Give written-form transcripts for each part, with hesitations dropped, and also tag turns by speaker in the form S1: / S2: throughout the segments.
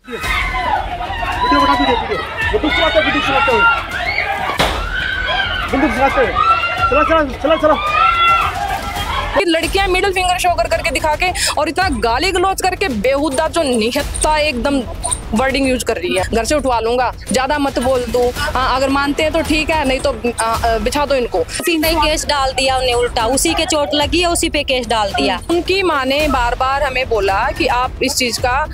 S1: Video बना video बंदूक चलाते हैं चला चला।
S2: लड़कियां मिडिल फिंगर शो कर करके दिखा के और इतना गाली गलौज करके बेहुदा जो निहत्ता एकदम वर्डिंग यूज कर रही है। घर से उठवा लूंगा, ज्यादा मत बोल दो। अगर मानते हैं तो ठीक है, नहीं तो बिछा दो इनको।
S3: नहीं केस डाल दिया उन्हें, उल्टा उसी के चोट लगी है, उसी पे केस डाल दिया।
S2: उनकी माँ ने बार बार हमें बोला कि आप इस चीज का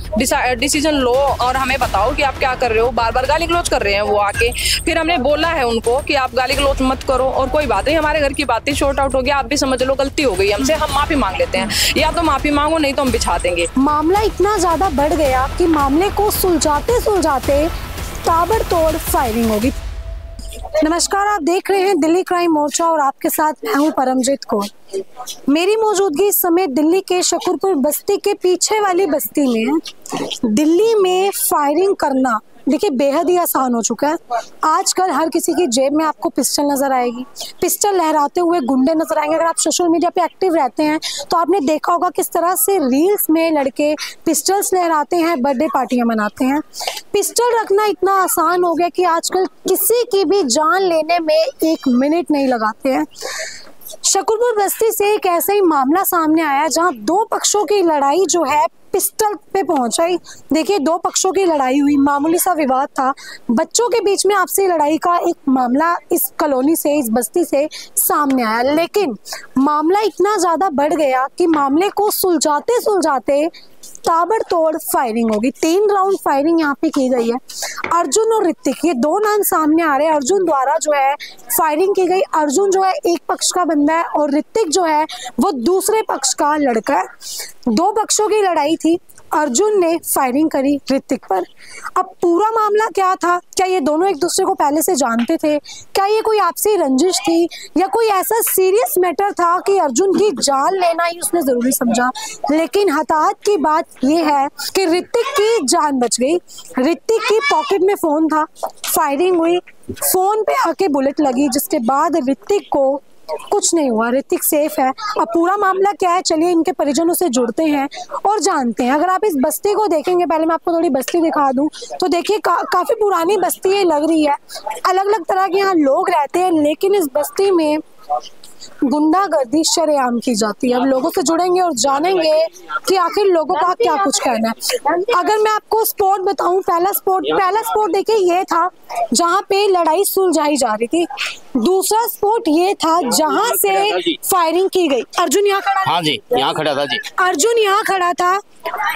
S2: डिसीजन लो और हमें बताओ कि आप क्या कर रहे हो। बार बार गाली गलौज कर रहे हैं वो आके। फिर हमने बोला है उनको कि आप गाली गलौज मत करो और कोई बात नहीं, हमारे घर की बातें शॉर्ट आउट हो गया, आप भी समझ लो गलती हो गई हमसे, हम माफी मांग लेते हैं। या तो माफी मांगो, नहीं तो हम बिछा देंगे।
S4: मामला इतना ज्यादा बढ़ गया कि मामले को सुलझाते सुलझाते ताबड़तोड़ फायरिंग होगी। नमस्कार, आप देख रहे हैं दिल्ली क्राइम मोर्चा और आपके साथ मैं हूं परमजीत कौर। मेरी मौजूदगी इस समय दिल्ली के शकरपुर बस्ती के पीछे वाली बस्ती में है। दिल्ली में फायरिंग करना देखिए बेहद ही आसान हो चुका है। आजकल हर किसी की जेब में आपको पिस्टल नजर आएगी, पिस्टल लहराते हुए गुंडे नजर आएंगे। अगर आप सोशल मीडिया पे एक्टिव रहते हैं तो आपने देखा होगा किस तरह से रील्स में लड़के पिस्टल्स लहराते हैं, बर्थडे पार्टियां मनाते हैं। पिस्टल रखना इतना आसान हो गया कि आजकल किसी की भी जान लेने में 1 मिनट नहीं लगाते हैं। शकरपुर बस्ती से एक ऐसा ही मामला सामने आया जहां 2 पक्षों की लड़ाई जो है पिस्टल पे पहुंचाई। देखिए 2 पक्षों की लड़ाई हुई, मामूली सा विवाद था, बच्चों के बीच में आपसी लड़ाई का एक मामला इस कॉलोनी से, इस बस्ती से सामने आया। लेकिन मामला इतना ज्यादा बढ़ गया कि मामले को सुलझाते सुलझाते ताबड़तोड़ फायरिंग होगी। 3 राउंड फायरिंग यहाँ पे की गई है। अर्जुन और ऋतिक, ये 2 नाम सामने आ रहे हैं। अर्जुन द्वारा जो है फायरिंग की गई। अर्जुन जो है एक पक्ष का बंदा है और ऋतिक जो है वो दूसरे पक्ष का लड़का है। 2 पक्षों की लड़ाई थी, अर्जुन ने फायरिंग करी ऋतिक पर। अब पूरा मामला क्या था? क्या ये दोनों एक दूसरे को पहले से जानते थे? क्या ये कोई आपसी रंजिश थी या कोई ऐसा सीरियस मैटर था कि अर्जुन की जान लेना ही उसने जरूरी समझा? लेकिन हताहत की बात ये है कि ऋतिक की जान बच गई। ऋतिक की पॉकेट में फोन था, फायरिंग हुई, फोन पे आके बुलेट लगी, जिसके बाद ऋतिक को कुछ नहीं हुआ, ऋतिक सेफ है। अब पूरा मामला क्या है, चलिए इनके परिजनों से जुड़ते हैं और जानते हैं। अगर आप इस बस्ती को देखेंगे, पहले मैं आपको थोड़ी बस्ती दिखा दूं तो देखिए काफी पुरानी बस्ती ये लग रही है। अलग अलग तरह के यहाँ लोग रहते हैं, लेकिन इस बस्ती में गुंडागर्दी शरेआम की जाती है। अब लोगों से जुड़ेंगे और जानेंगे कि आखिर लोगों का क्या कुछ कहना है। अगर मैं आपको स्पॉट बताऊं, पहला स्पॉट देखिए ये था जहां पे लड़ाई सुलझाई जा रही थी। दूसरा स्पॉट ये था जहां से फायरिंग की गई। अर्जुन यहाँ खड़ा था।
S5: हाँ जी, यहाँ खड़ा था जी।
S4: अर्जुन यहाँ खड़ा था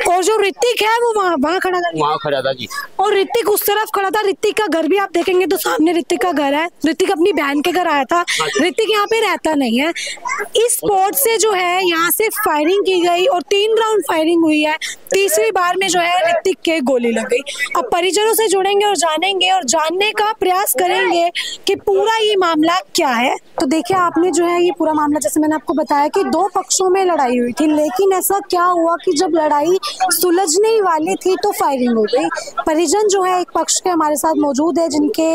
S4: और जो ऋतिक है वो वहाँ खड़ा था।
S5: वहाँ खड़ा था जी।
S4: और ऋतिक उस तरफ खड़ा था। ऋतिक का घर भी आप देखेंगे तो सामने ऋतिक का घर है। ऋतिक अपनी बहन के घर आया था। ऋतिक यहाँ पे रहता नहीं है। इस स्पॉट से जो है यहाँ से फायरिंग की गई और 3 राउंड फायरिंग हुई है। तीसरी बार में जो है ऋतिक के गोली लग गई। अब परिजनों से जुड़ेंगे और जानेंगे और जानने का प्रयास करेंगे कि पूरा ये मामला क्या है। तो देखिए आपने जो है ये पूरा मामला, जैसे मैंने आपको बताया कि 2 पक्षों में लड़ाई हुई थी, लेकिन ऐसा क्या हुआ कि जब लड़ाई सुलझने वाली थी तो फायरिंग हो गई। परिजन जो है एक पक्ष के हमारे साथ मौजूद है जिनके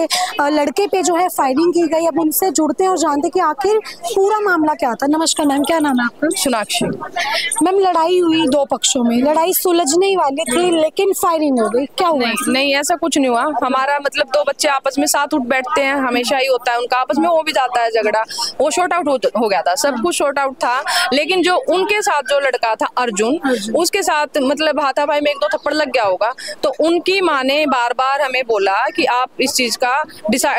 S4: लड़के पे जो है फायरिंग की गई। अब उनसे जुड़ते हैं और जानते हैं कि आखिर पूरा मामला क्या था। नमस्कार मैम, क्या नाम है आपका?
S2: सोनाक्षी।
S4: मैम लड़ाई हुई 2 पक्षों में, लड़ाई सुलझने वाली थी लेकिन फायरिंग हो गई, क्या हुआ?
S2: नहीं ऐसा कुछ नहीं हुआ। हमारा मतलब 2 बच्चे आपस में साथ उठ बैठते हैं, हमेशा ही होता है उनका आपस में, हो भी जाता है झगड़ा। वो शॉर्ट आउट हो गया था, सब कुछ शॉर्ट आउट था। लेकिन जो उनके साथ जो लड़का था अर्जुन, उसके साथ मतलब हाथापाई में 1-2 थप्पड़ लग गया होगा। तो उनकी माँ ने बार बार हमें बोला कि आप इस चीज का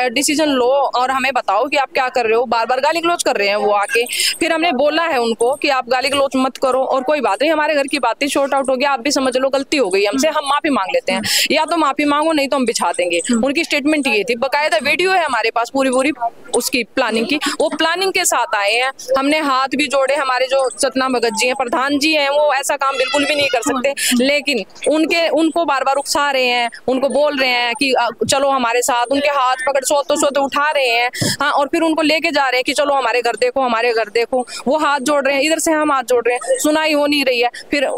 S2: डिसीजन लो और हमें बताओ कि आप क्या कर रहे हो। बार बार गाली गलौज कर रहे हैं वो आके। फिर हमने बोला है उनको कि आप गाली गलौज मत करो और कोई बात नहीं, हमारे घर की बातें शॉर्ट आउट हो गया, आप भी समझ लो गलती हो गई हमसे, हम माफी मांग लेते हैं। या तो माफी मांगो, नहीं तो हम बिछा देंगे। उनकी स्टेटमेंट ये थी, बकायदा वीडियो है हमारे पास पूरी उसकी प्लानिंग की। वो प्लानिंग के साथ आए हैं। हमने हाथ भी जोड़े, हमारे जो सतना भगत जी हैं, प्रधान जी हैं, वो ऐसा काम बिल्कुल भी नहीं कर सकते, लेकिन उनको बार बार उकसा रहे हैं, उनको बोल रहे हैं कि चलो हमारे साथ, उनके हाथ पकड़ सोते उठा रहे हैं। हाँ, और फिर उनको लेके जा रहे हैं कि चलो हमारे घर देखो, हमारे घर देखो। वो हाथ जोड़ रहे हैं, इधर से हम हाथ जोड़ रहे हैं, सुनाई हो नहीं रही है। फिर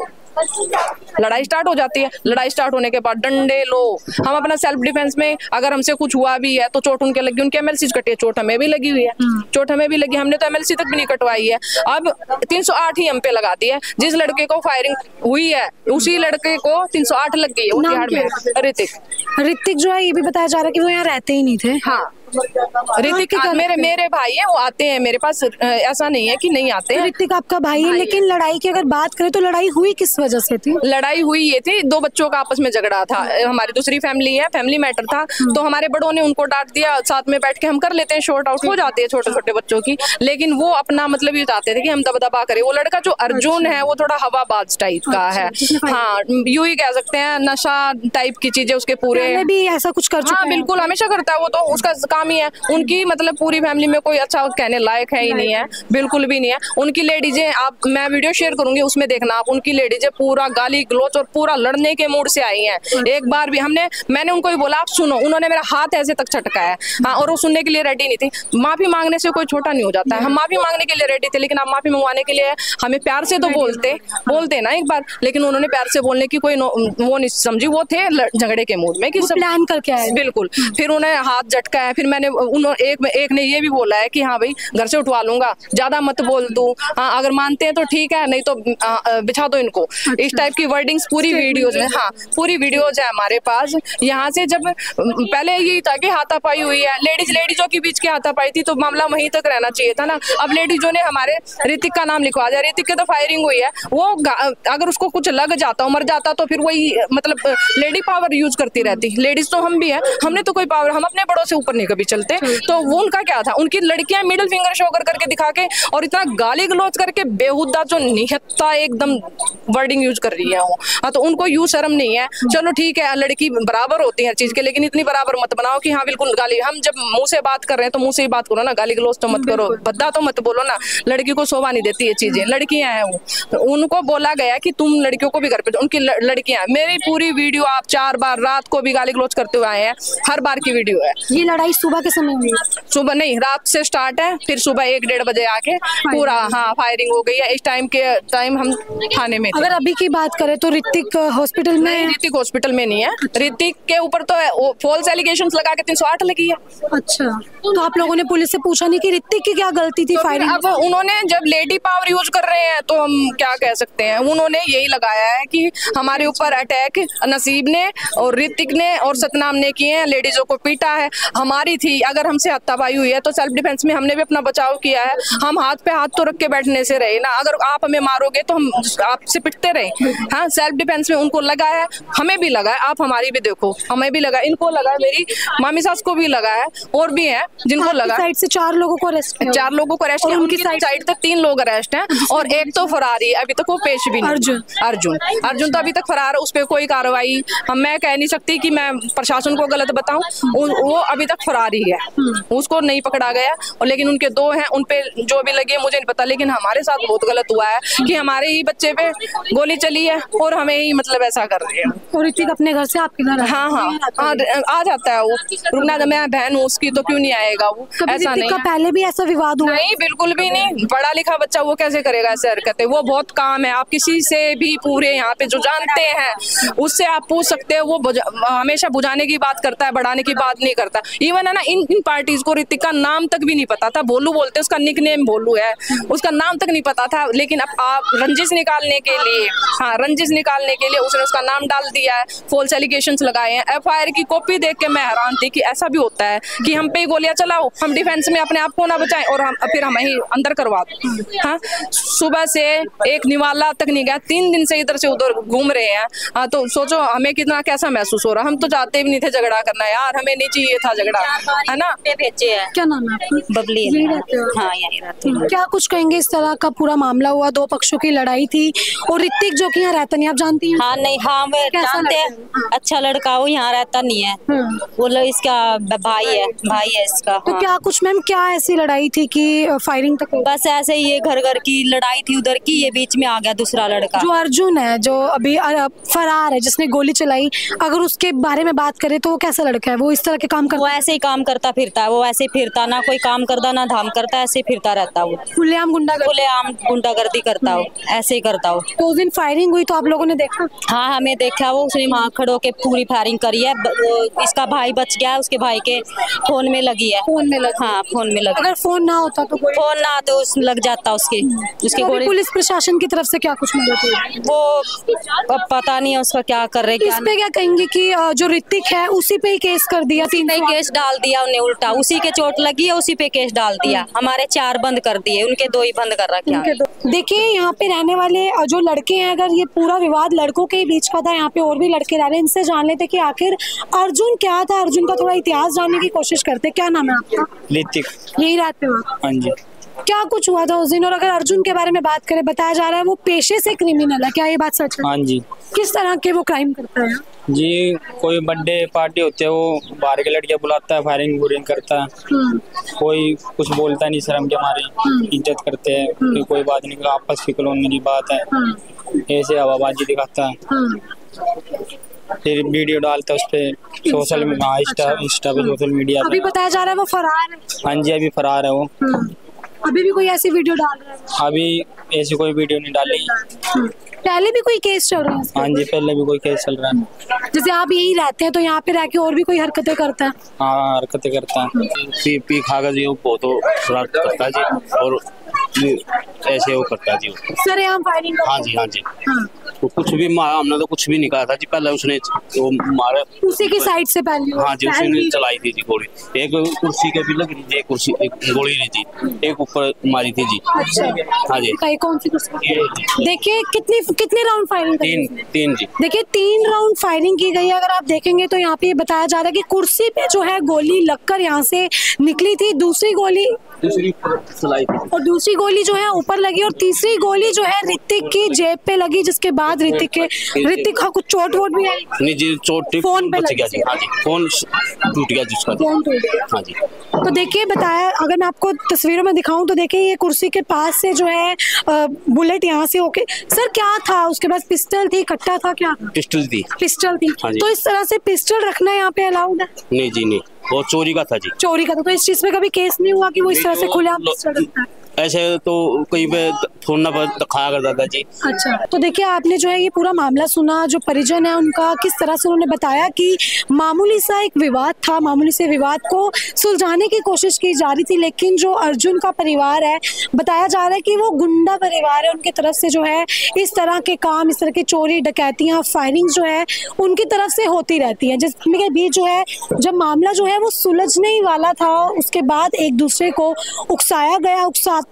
S2: लड़ाई स्टार्ट हो जाती है। लड़ाई स्टार्ट होने के बाद डंडे लो, हम अपना सेल्फ डिफेंस में अगर हमसे कुछ हुआ भी है तो चोट उनके लगी, उनके एमएलसी कटी है, चोट हमें भी लगी हुई है, चोट हमें भी लगी, हमने तो एमएलसी तक भी नहीं कटवाई है। अब 308 ही हम पे लगा दी है। जिस लड़के को फायरिंग हुई है उसी लड़के को 308 लग गई है उतिहाड़ में।
S4: ऋतिक जो है ये भी बताया जा रहा है कि वो यहाँ रहते ही नहीं थे।
S2: हाँ, ऋतिक मेरे भाई है, वो आते हैं मेरे पास, ऐसा नहीं है कि नहीं आते हैं।
S4: ऋतिक आपका भाई है, लेकिन लड़ाई की अगर बात करें तो लड़ाई हुई किस वजह से थी?
S2: लड़ाई हुई ये थी, दो बच्चों का आपस में झगड़ा था। हमारी दूसरी फैमिली है, फैमिली मैटर था, तो हमारे बड़ों ने उनको डांट दिया। साथ में बैठ के हम कर लेते हैं, शॉर्ट आउट हो जाती है छोटे छोटे बच्चों की, लेकिन वो अपना मतलब ये चाहते थे कि हम दबदबा करें। वो लड़का जो अर्जुन है वो थोड़ा हवाबाज टाइप का है, हाँ यूं ही कह सकते हैं, नशा टाइप की चीजें उसके पूरे
S4: भी ऐसा कुछ कर चुका है?
S2: बिल्कुल, हमेशा करता है वो, तो उसका काम ही है। उनकी मतलब पूरी फैमिली में कोई अच्छा कहने लायक है ही नहीं है, बिल्कुल भी नहीं है। उनकी लेडीजें, आप मैं वीडियो शेयर करूंगी उसमें देखना आप, उनकी लेडीजें पूरा गाली गलौच और पूरा लड़ने के मूड से आई हैं। एक बार भी मैंने उनको ही बोला आप सुनो, उन्होंने मेरा हाथ ऐसे तक छटका है, हाँ, और वो सुनने के लिए रेडी नहीं थी। माफी मांगने से कोई छोटा नहीं हो जाता है, हम माफी मांगने के लिए रेडी थे, लेकिन आप माफी मंगवाने के लिए हमें प्यार से तो बोलते ना एक बार, लेकिन उन्होंने प्यार से बोलने की कोई वो नहीं समझी, वो थे झगड़े के मूड में कि सब
S4: प्लान करके आए।
S2: बिल्कुल, फिर उन्हें हाथ झटका है। फिर मैंने एक ने ये भी बोला है कि हाँ भाई घर से उठवा लूंगा, ज्यादा मत बोल तू, हाँ अगर मानते हैं तो ठीक है, नहीं तो बिछा दो इनको। इस टाइप की वर्डिंग्स पूरी वीडियोज में, हाँ पूरी वीडियोज है हमारे पास। यहाँ से जब पहले यही था कि हाथापाई हुई है, लेडीजों के बीच की हाथापाई थी, तो मामला वहीं तक रहना चाहिए था ना। अब लेडीजों ने हमारे ऋतिक का नाम लिखवा दिया, ऋतिक के तो फायरिंग हुई है, वो अगर उसको कुछ लग जाता, मर जाता, तो फिर वही मतलब लेडी पावर यूज करती रहती। लेडीज तो हम भी है, हमने तो कोई पावर, हम अपने बड़ों से ऊपर नहीं कभी चलते। तो वो उनका क्या था, उनकी लड़कियां मिडिल फिंगर शो करके दिखा के और इतना गाली गलौज करके बेहुदा जो निहत्ता एकदम वर्डिंग यूज कर रही है वो, हाँ तो उनको यूं शर्म नहीं है। चलो ठीक है, लड़की बराबर होती है हर चीज के, लेकिन इतनी बराबर मत बनाओ कि हाँ बिल्कुल गाली, हम जब मुंह से बात कर रहे हैं तो मुंह से ही बात करो ना, गाली गलौज तो मत करो, भद्दा तो मत बोलो ना। लड़की को शोभा नहीं देती ये चीजें, लड़कियां हैं वो, तो उनको बोला गया कि तुम लड़कियों को भी घर पे, उनकी लड़कियां, मेरी पूरी वीडियो आप 4 बार रात को भी गाली गलौज करते हुए आए हैं, हर बार की वीडियो है।
S4: ये लड़ाई सुबह के समय हुई?
S2: सुबह नहीं, रात से स्टार्ट है, फिर सुबह 1-1:30 बजे आके पूरा हाँ फायरिंग हो गई है। इस टाइम हम थाने में थे।
S4: अगर अभी की बात करें तो ऋतिक हॉस्पिटल में?
S2: ऋतिक हॉस्पिटल में नहीं है, ऋतिक के ऊपर तो फॉल्स एलिगेशंस लगा के 308 लगी है।
S4: अच्छा, तो आप लोगों ने पुलिस से पूछा नहीं कि ऋतिक की क्या गलती थी?
S2: तो
S4: फायरिंग
S2: अब उन्होंने जब लेडी पावर यूज कर रहे हैं तो हम क्या कह सकते हैं, उन्होंने यही लगाया है कि हमारे ऊपर अटैक नसीब ने और ऋतिक ने और सतनाम ने किए हैं, लेडीजों को पीटा है। हमारी थी, अगर हमसे हत्यापाई हुई है तो सेल्फ डिफेंस में हमने भी अपना बचाव किया है। हम हाथ पे हाथ तो रख के बैठने से रहे ना, अगर आप हमें मारोगे तो हम आपसे पिटते रहे। हाँ, सेल्फ डिफेंस में उनको लगा है, हमें भी लगा है, आप हमारी भी देखो, हमें भी लगा, इनको लगा, मेरी मामी सास को भी लगा है, और भी है जिनको लगा।
S4: साइड से 4 लोगों को अरेस्ट किया?
S2: 4 लोगों को अरेस्ट किया, उनकी साइड तक 3 लोग अरेस्ट हैं और एक तो फरार ही, अभी तक वो पेश भी नहीं। अर्जुन तो अभी तक फरार है, उस पर कोई कार्रवाई मैं कह नहीं सकती कि मैं प्रशासन को गलत बताऊं, वो अभी तक फरार ही है, उसको नहीं पकड़ा गया। और लेकिन उनके 2 हैं, उन पे जो भी लगी है मुझे नहीं पता, लेकिन हमारे साथ बहुत गलत हुआ है कि हमारे ही बच्चे पे गोली चली है और हमें ही मतलब ऐसा कर रहे हैं।
S4: और ऋतिक अपने घर से आपके घर?
S2: हाँ, आ जाता है वो, रुकना, मैं बहन हूँ उसकी तो क्यों नहीं आएगा वो, ऐसा नहीं है।
S4: पहले भी ऐसा विवाद हुआ?
S2: नहीं, बिल्कुल भी नहीं, पढ़ा लिखा बच्चा वो कैसे करेगा ऐसे हरकतें, वो बहुत काम है। आप किसी से भी पूरे यहाँ पे जो जानते हैं उससे आप पूछ सकते हो, वो हमेशा बुझाने की बात करता है, बढ़ाने की बात नहीं करता। इवन है ना, इन पार्टीज को ऋतिक का नाम तक भी नहीं पता था, भोलू बोलते, उसका निकनेम भोलू है, उसका नाम तक नहीं पता था, लेकिन अब आप रंजिश निकालने के लिए, हाँ रंजिश निकालने के लिए उसने उसका नाम डाल दिया है, फॉल्स एलिगेशंस लगाए हैं। एफआईआर की कॉपी देख के मैं हैरान थी कि ऐसा भी होता है कि हम पे गोलियां चलाओ, हम डिफेंस में अपने आप को ना बचाएं और फिर हम ही अंदर करवा दो। हाँ, सुबह से एक निवाला तक नहीं गया, 3 दिन से इधर से उधर घूम रहे हैं। हाँ, तो सोचो हमें कितना कैसा महसूस हो रहा, हम तो जाते भी नहीं थे झगड़ा करना यार, हमें नहीं चाहिए था झगड़ा, है ना।
S3: भेजे है।
S4: क्या नाम है आपका?
S3: बबली। हाँ, यहीं रहते हैं।
S4: क्या कुछ कहेंगे, इस तरह का पूरा मामला हुआ, 2 पक्षों की लड़ाई थी और ऋतिक जो कि यहाँ रहता नहीं, आप जानती हैं?
S3: हाँ नहीं, हाँ वो जानते हैं, अच्छा लड़का, वो यहाँ रहता नहीं है, वो इसका भाई है इसका।
S4: तो क्या कुछ मैम, क्या ऐसी लड़ाई थी कि फायरिंग तक?
S3: बस ऐसे ही ये घर की लड़ाई थी उधर की, ये बीच में आ गया दूसरा लड़का।
S4: जो अर्जुन है, जो अभी फरार है, जिसने गोली चलाई, अगर उसके बारे में बात करें तो वो कैसा लड़का है? वो इस तरह के काम करता
S3: वो ऐसे ही काम करता फिरता है, वो ऐसे ही फिरता, ना कोई काम करता ना धाम करता, ऐसे ही फिरता रहता वो,
S4: खुलेआम
S3: गुंडागर्दी करता हो, ऐसे ही करता हो।
S4: तो उस दिन फायरिंग हुई तो आप लोगों ने देखा?
S3: हाँ, हमें देखा, वो उसने वहाँ खड़ो के पूरी फायरिंग करी है। इसका भाई बच गया, उसके भाई के फोन में लगी है।
S4: फोन में लगी?
S3: हाँ, फोन में लगी।
S4: अगर फोन ना होता तो
S3: फोन ना तो लग जाता उसके
S4: तो
S3: गोली।
S4: पुलिस प्रशासन की तरफ से क्या कुछ मिला था?
S3: वो अब पता नहीं है उसका क्या कर रहे
S4: इस पे क्या कहेंगे कि जो ऋतिक है उसी पे ही केस कर दिया?
S3: उसी पे केस डाल दिया उन्हें, उल्टा उसी के चोट लगी है, उसी पे केस डाल दिया। हमारे 4 बंद कर दिए, उनके 2 ही बंद कर रखे।
S4: देखिए यहाँ पे रहने वाले जो लड़के हैं, अगर ये पूरा विवाद लड़कों के बीच का था, यहाँ पे और भी लड़के रह रहे हैं, इनसे जान लेते कि आखिर अर्जुन क्या था, अर्जुन का थोड़ा इतिहास जानने की कोशिश करते। क्या नाम है आपका?
S5: ऋतिक।
S4: यही रहते हो?
S5: हाँ जी।
S4: क्या कुछ हुआ था उस दिन? और अगर अर्जुन के बारे में बात करें, बताया जा रहा है वो पेशे से क्रिमिनल है, क्या ये बात सच है?
S5: हाँ जी।
S4: किस तरह के वो क्राइम करता है?
S5: जी, कोई बर्थडे पार्टी होती है, वो बाहर के लड़कियां बुलाता है, फायरिंग वूरिंग करता है। कोई कुछ बोलता नहीं, शर्म के मारे इज्जत करते हैं कि कोई बात नहीं, आपस की कॉलोनी की बात है, ऐसे हवाबाजी दिखाता है। फिर वीडियो डालता है उस पे सोशल इंस्टा पे, सोशल मीडिया पे।
S4: अभी बताया जा रहा है वो फरार है?
S5: हाँ जी, अभी फरार है वो।
S4: अभी भी कोई ऐसी वीडियो डाल रहा है?
S5: अभी ऐसी कोई वीडियो नहीं डाली।
S4: पहले भी कोई केस चल रहा है?
S5: हाँ जी, पहले भी कोई केस चल रहा है।
S4: जैसे आप यही रहते हैं तो यहाँ पे रह के और भी कोई हरकतें करता है?
S5: हाँ, हरकतें करता है।
S6: पी खाकर जी वो बहुत शरारत करता है जी, और ऐसे वो करता है जी।
S4: सरेआम फायरिंग?
S6: हाँ जी, हाँ जी। तो कुछ भी मारा हमने, तो कुछ भी नहीं कहा था जी। पहले उसने वो मारा
S4: उसी की साइड से पहले?
S6: हाँ जी, उसी ने चलाई थी जी गोली। एक कुर्सी के भी लग रही थी, एक गोली नहीं थी, एक ऊपर मारी थी जी। हाँ जी।
S4: कौन सी कुर्सी? देखिए कितने राउंड फायरिंग?
S6: तीन जी।
S4: देखिए 3 राउंड फायरिंग की गई है। अगर आप देखेंगे तो यहाँ पे बताया जा रहा है कि कुर्सी पे जो है गोली लगकर यहाँ से निकली थी, दूसरी गोली
S6: चलाई थी,
S4: और दूसरी गोली जो है ऊपर लगी, और तीसरी गोली जो है ऋतिक की जेब पे लगी, जिसके बाद ऋतिक का कुछ चोट वोट भी आई?
S6: नहीं जी, चोट
S4: फोन पे
S6: बच गया जी। हाँ जी, फोन टूट गया जिसका।
S4: फोन टूट गया?
S6: हाँ जी।
S4: तो देखिए बताया, अगर मैं आपको तस्वीरों में दिखाऊं तो देखिए ये कुर्सी के पास से जो है बुलेट यहाँ से होके, सर क्या था उसके पास? पिस्टल थी, कट्टा था, क्या था?
S6: पिस्टल थी।
S4: पिस्टल थी।
S6: हाँ जी।
S4: तो इस तरह से पिस्टल रखना यहाँ पे अलाउड है?
S6: नहीं जी, नहीं, वो चोरी का था जी।
S4: चोरी का था? तो इस चीज में कभी केस नहीं हुआ कि वो इस तरह से खुलेआम पिस्टल रखता है?
S6: ऐसे तो कहीं पे फोन पर दिखाया करता था जी।
S4: अच्छा, तो देखिए आपने जो है ये पूरा मामला सुना, जो परिजन है उनका किस तरह से उन्होंने बताया कि मामूली सा एक विवाद था, मामूली से विवाद को सुलझाने की कोशिश की जा रही थी, लेकिन जो अर्जुन का परिवार है, बताया जा रहा है कि वो गुंडा परिवार है, उनकी तरफ से जो है इस तरह के काम, इस तरह की चोरी डकैतियां, फायरिंग जो है उनकी तरफ से होती रहती है, जिसके बीच जो है जब मामला जो है वो सुलझने ही वाला था, उसके बाद एक दूसरे को उकसाया गया, उकसाते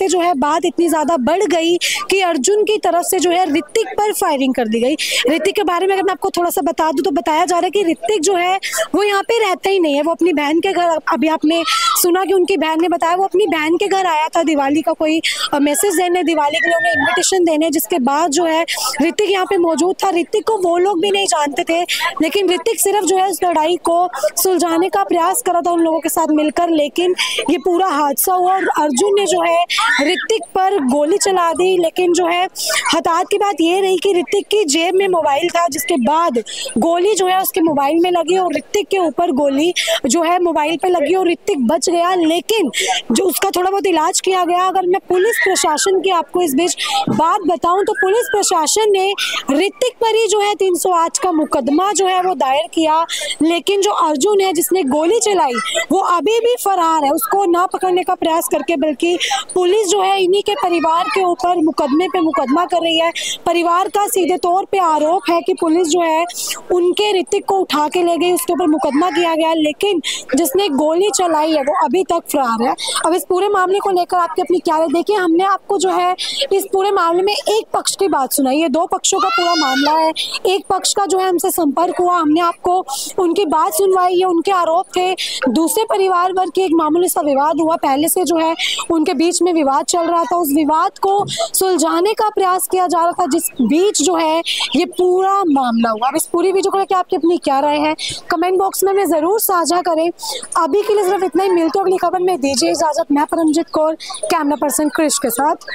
S4: जो है बात इतनी ज्यादा बढ़ गई कि अर्जुन की तरफ से जो है ऋतिक पर फायरिंग कर दी गई। ऋतिक के बारे में अगर मैं आपको थोड़ा सा बता दूं तो बताया जा रहा है कि ऋतिक जो है वो यहाँ पे रहता ही नहीं है, वो अपनी बहन के घर, अभी आपने सुना कि उनकी बहन ने बताया वो अपनी बहन के घर आया था दिवाली का कोई मैसेज देने, दिवाली के लिए उन्हें इन्विटेशन देने, जिसके बाद जो है ऋतिक यहाँ पे मौजूद था। ऋतिक को वो लोग भी नहीं जानते थे, लेकिन ऋतिक सिर्फ जो है उस लड़ाई को सुलझाने का प्रयास करा था उन लोगों के साथ मिलकर, लेकिन ये पूरा हादसा हुआ और अर्जुन ने जो है ऋतिक पर गोली चला दी। लेकिन जो है हताहत की बात ये रही कि ऋतिक की जेब में मोबाइल था, जिसके बाद गोली जो है उसके मोबाइल में लगी और ऋतिक के ऊपर गोली जो है मोबाइल पे लगी और ऋतिक बच गया, लेकिन जो उसका थोड़ा बहुत इलाज किया गया। अगर मैं पुलिस प्रशासन की आपको इस बीच बात बताऊं तो पुलिस प्रशासन ने ऋतिक पर ही जो है 308 का मुकदमा जो है वो दायर किया, लेकिन जो अर्जुन है जिसने गोली चलाई वो अभी भी फरार है, उसको ना पकड़ने का प्रयास करके, बल्कि पुलिस जो है इन्हीं के परिवार के ऊपर मुकदमे पे मुकदमा कर रही है। परिवार का सीधे तौर पे आरोप है कि पुलिस जो है उनके ऋतिक को उठा के ले गई, उसके ऊपर मुकदमा किया गया, लेकिन जिसने गोली चलाई है वो अभी तक फरार है। अब इस पूरे मामले को लेकर आपकी अपनी क्या राय? देखिए हमने आपको जो है इस पूरे मामले में एक पक्ष की बात सुनाई है, 2 पक्षों का पूरा मामला है। एक पक्ष का जो है हमसे संपर्क हुआ, हमने आपको उनकी बात सुनवाई है, उनके आरोप थे। दूसरे परिवार वर्ग की एक मामूली सा विवाद हुआ, पहले से जो है उनके बीच में विवाद चल रहा था, उस विवाद को सुलझाने का प्रयास किया जा रहा था, जिस बीच जो है ये पूरा मामला हुआ। अब इस पूरी वीडियो को लेकर आपकी अपनी क्या राय है कमेंट बॉक्स में जरूर साझा करें। अभी के लिए सिर्फ इतना ही, मिलते हो अगली खबर में, दीजिए इजाजत। मैं परमजीत कौर, कैमरा पर्सन क्रिश के साथ।